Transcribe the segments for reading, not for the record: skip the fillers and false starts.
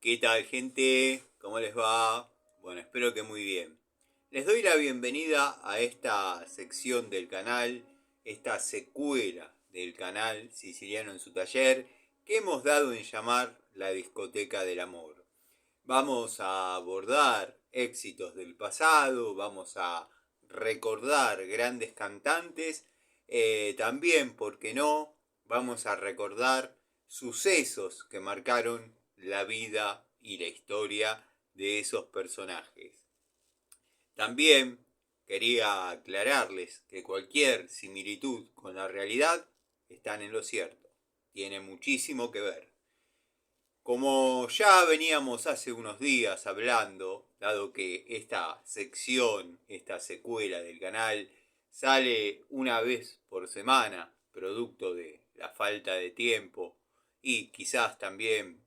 ¿Qué tal, gente? ¿Cómo les va? Bueno, espero que muy bien. Les doy la bienvenida a esta sección del canal, esta secuela del canal Siciliano en su taller, que hemos dado en llamar la discoteca del amor. Vamos a abordar éxitos del pasado, vamos a recordar grandes cantantes, también, ¿por qué no? Vamos a recordar sucesos que marcaron la vida y la historia de esos personajes. También quería aclararles que cualquier similitud con la realidad están en lo cierto, tiene muchísimo que ver. Como ya veníamos hace unos días hablando, dado que esta sección, esta secuela del canal, sale una vez por semana, producto de la falta de tiempo y quizás también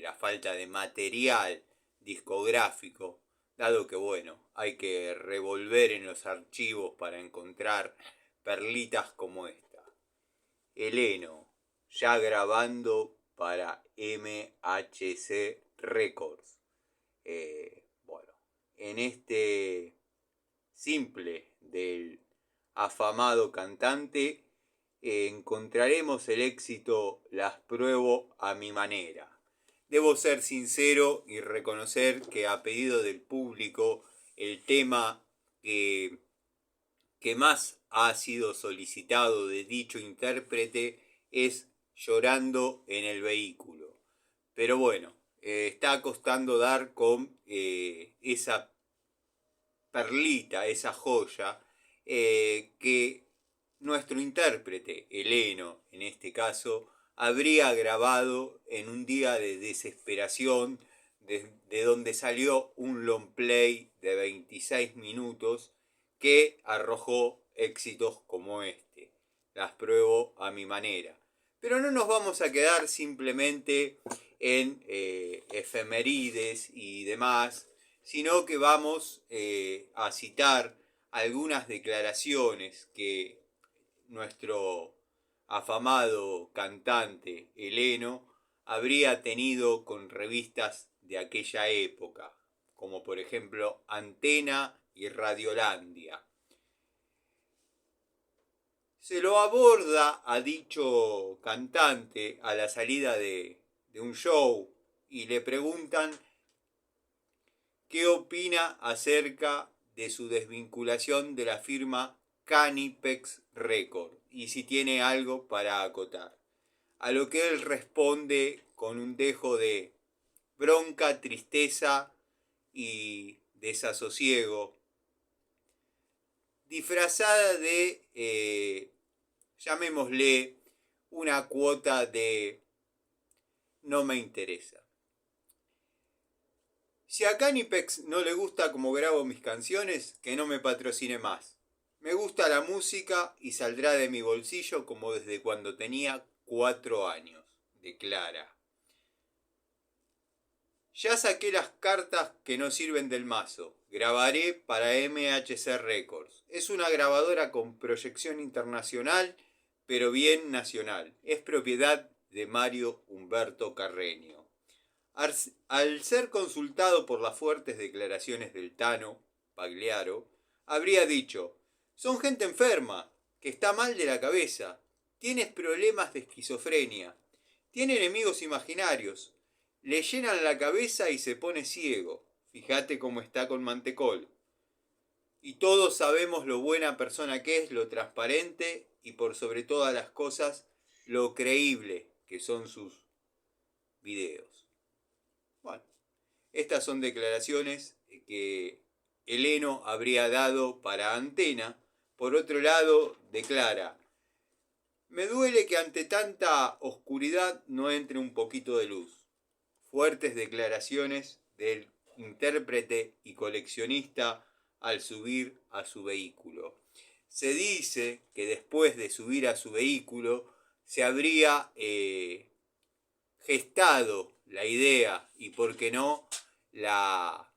la falta de material discográfico, dado que bueno, hay que revolver en los archivos para encontrar perlitas como esta. Heleno, ya grabando para MHC Records. Bueno, en este simple del afamado cantante encontraremos el éxito Las pruebo a mi manera. Debo ser sincero y reconocer que a pedido del público el tema que más ha sido solicitado de dicho intérprete es Llorando en el vehículo. Pero bueno, está costando dar con esa perlita, esa joya, que nuestro intérprete, Heleno, en este caso, habría grabado en un día de desesperación, de donde salió un long play de 26 minutos que arrojó éxitos como este. Las pruebo a mi manera. Pero no nos vamos a quedar simplemente en efemérides y demás, sino que vamos a citar algunas declaraciones que nuestro afamado cantante Heleno habría tenido con revistas de aquella época, como por ejemplo Antena y Radiolandia. Se lo aborda a dicho cantante a la salida de un show y le preguntan qué opina acerca de su desvinculación de la firma Canipex Record y si tiene algo para acotar. A lo que él responde con un dejo de bronca, tristeza y desasosiego, disfrazada de, llamémosle, una cuota de no me interesa. Si a Canipex no le gusta cómo grabo mis canciones, que no me patrocine más. Me gusta la música y saldrá de mi bolsillo como desde cuando tenía 4 años, declara. Ya saqué las cartas que no sirven del mazo. Grabaré para MHC Records. Es una grabadora con proyección internacional, pero bien nacional. Es propiedad de Mario Humberto Carreño. Al ser consultado por las fuertes declaraciones del Tano Pagliaro, habría dicho: son gente enferma, que está mal de la cabeza, tienes problemas de esquizofrenia, tiene enemigos imaginarios, le llenan la cabeza y se pone ciego, fíjate cómo está con Mantecol. Y todos sabemos lo buena persona que es, lo transparente y por sobre todas las cosas, lo creíble que son sus videos. Bueno, estas son declaraciones que Heleno habría dado para Antena. Por otro lado, declara: me duele que ante tanta oscuridad no entre un poquito de luz. Fuertes declaraciones del intérprete y coleccionista al subir a su vehículo. Se dice que después de subir a su vehículo se habría gestado la idea y, por qué no, la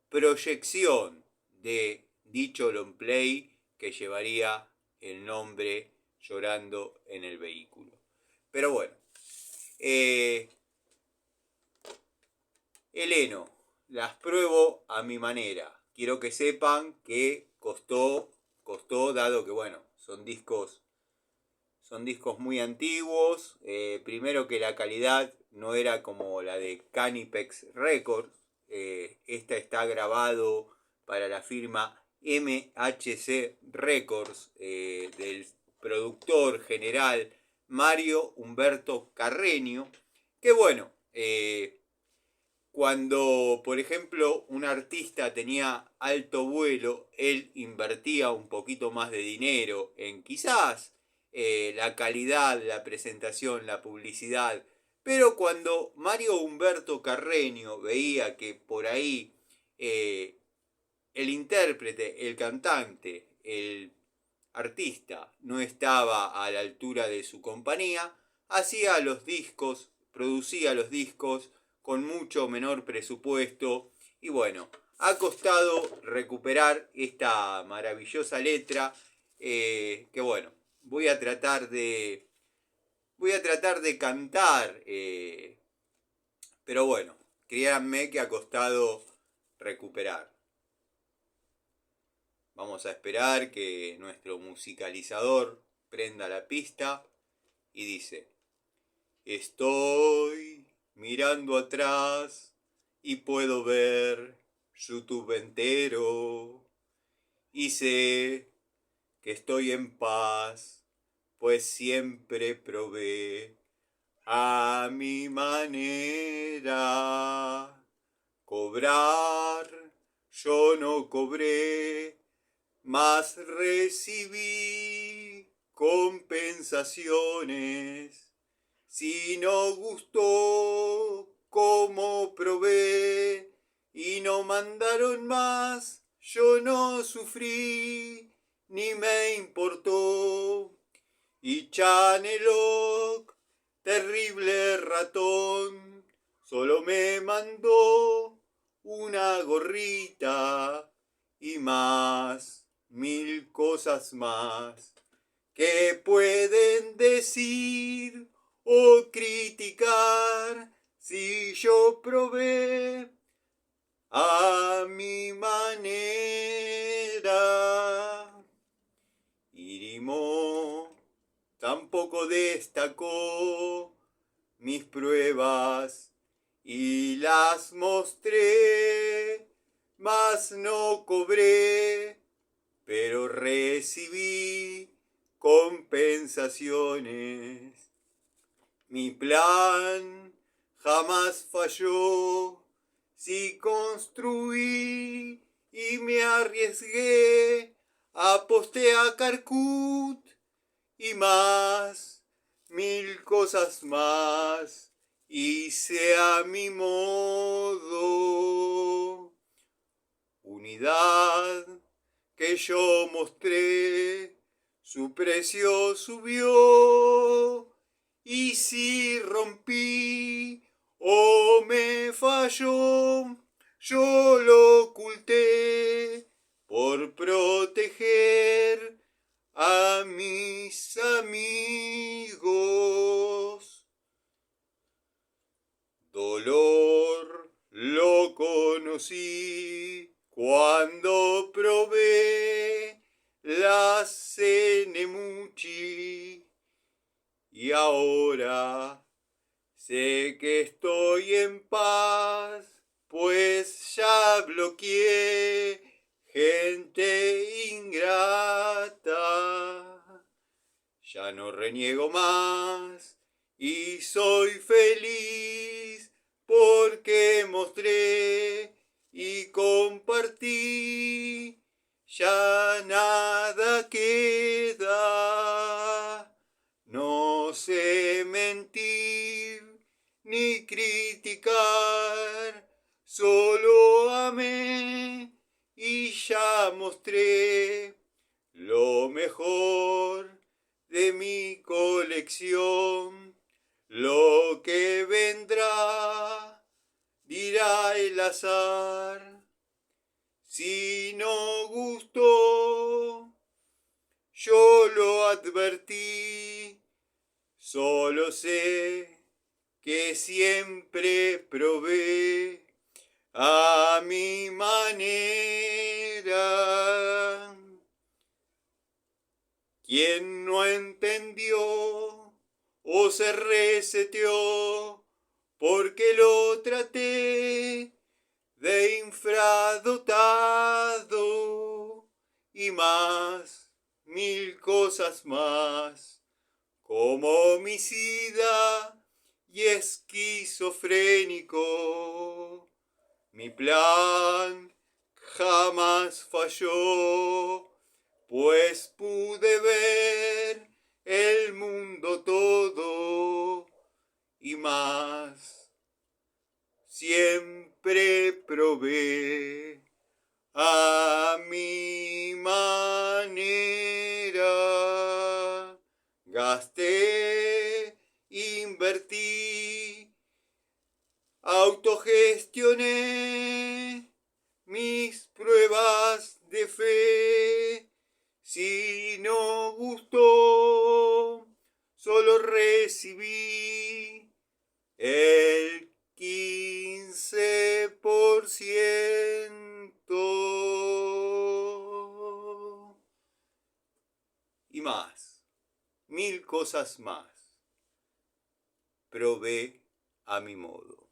proyección de dicho long play que llevaría el nombre Llorando en el vehículo. Pero bueno, el heno, las pruebo a mi manera. Quiero que sepan que costó, dado que bueno, son discos muy antiguos. Primero que la calidad no era como la de Canipex Records. Esta está grabado para la firma MHC Records del productor general Mario Humberto Carreño. Que bueno, cuando por ejemplo un artista tenía alto vuelo, él invertía un poquito más de dinero en quizás la calidad, la presentación, la publicidad. Pero cuando Mario Humberto Carreño veía que por ahí el intérprete, el cantante, el artista no estaba a la altura de su compañía, hacía los discos, producía los discos con mucho menor presupuesto y bueno, ha costado recuperar esta maravillosa letra que bueno, voy a tratar de cantar, pero bueno, créanme que ha costado recuperar. Vamos a esperar que nuestro musicalizador prenda la pista y dice: estoy mirando atrás y puedo ver YouTube entero y sé que estoy en paz, pues siempre probé a mi manera. Cobrar yo no cobré, mas recibí compensaciones. Si no gustó como probé y no mandaron más, yo no sufrí ni me importó. Y Chanelok, terrible ratón, solo me mandó una gorrita y más, 1000 cosas más que pueden decir o criticar si yo probé a mi manera. Irimo tampoco destacó mis pruebas y las mostré, mas no cobré, pero recibí compensaciones. Mi plan jamás falló, si construí y me arriesgué, aposté a Carcut y más, 1000 cosas más, hice a mi modo. Unidad que yo mostré, su precio subió, y si rompí o me falló, yo lo oculté por proteger a mis amigos. Dolor lo conocí cuando probé las Cenemuchi y ahora sé que estoy en paz, pues ya bloqueé gente ingrata. Ya no reniego más y soy feliz porque mostré y compartí. Ya nada queda. No sé mentir ni criticar, solo amé y ya mostré lo mejor de mi colección. Lo que vendrá dirá el azar. Si no gustó, yo lo advertí. Solo sé que siempre probé a mi manera. ¿Quién no entendió o se reseteó porque lo traté de infradotado y más, mil cosas más, como homicida y esquizofrénico? Mi plan jamás falló, pues pude ver el mundo todo y más. Siempre probé a mi manera. Gasté, invertí, autogestioné mis pruebas de fe. Si no gustó, solo recibí el 15%. Y más, mil cosas más. Probé a mi modo.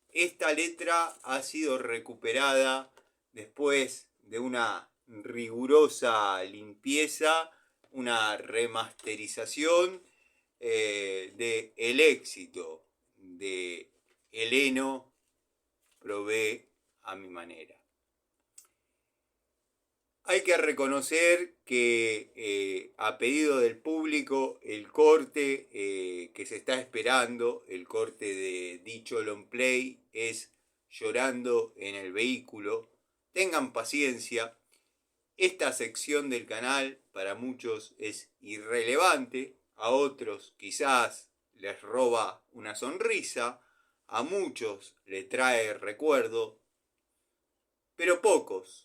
Esta letra ha sido recuperada después de una rigurosa limpieza, una remasterización de El éxito de Heleno, Probé a mi manera. Hay que reconocer que a pedido del público el corte que se está esperando, el corte de dicho long play, es Llorando en el vehículo. Tengan paciencia, esta sección del canal para muchos es irrelevante, a otros quizás les roba una sonrisa, a muchos les trae recuerdo, pero pocos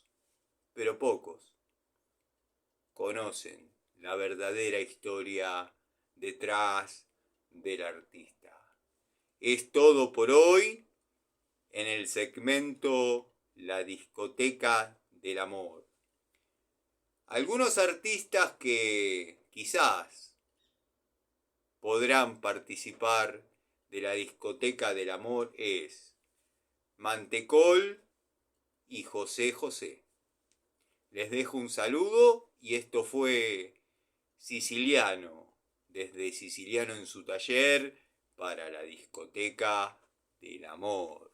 conocen la verdadera historia detrás del artista. Es todo por hoy en el segmento La discoteca del amor. Algunos artistas que quizás podrán participar de la discoteca del amor es Mantecol y José José. Les dejo un saludo y esto fue Siciliano, desde Siciliano en su taller para la discoteca del amor.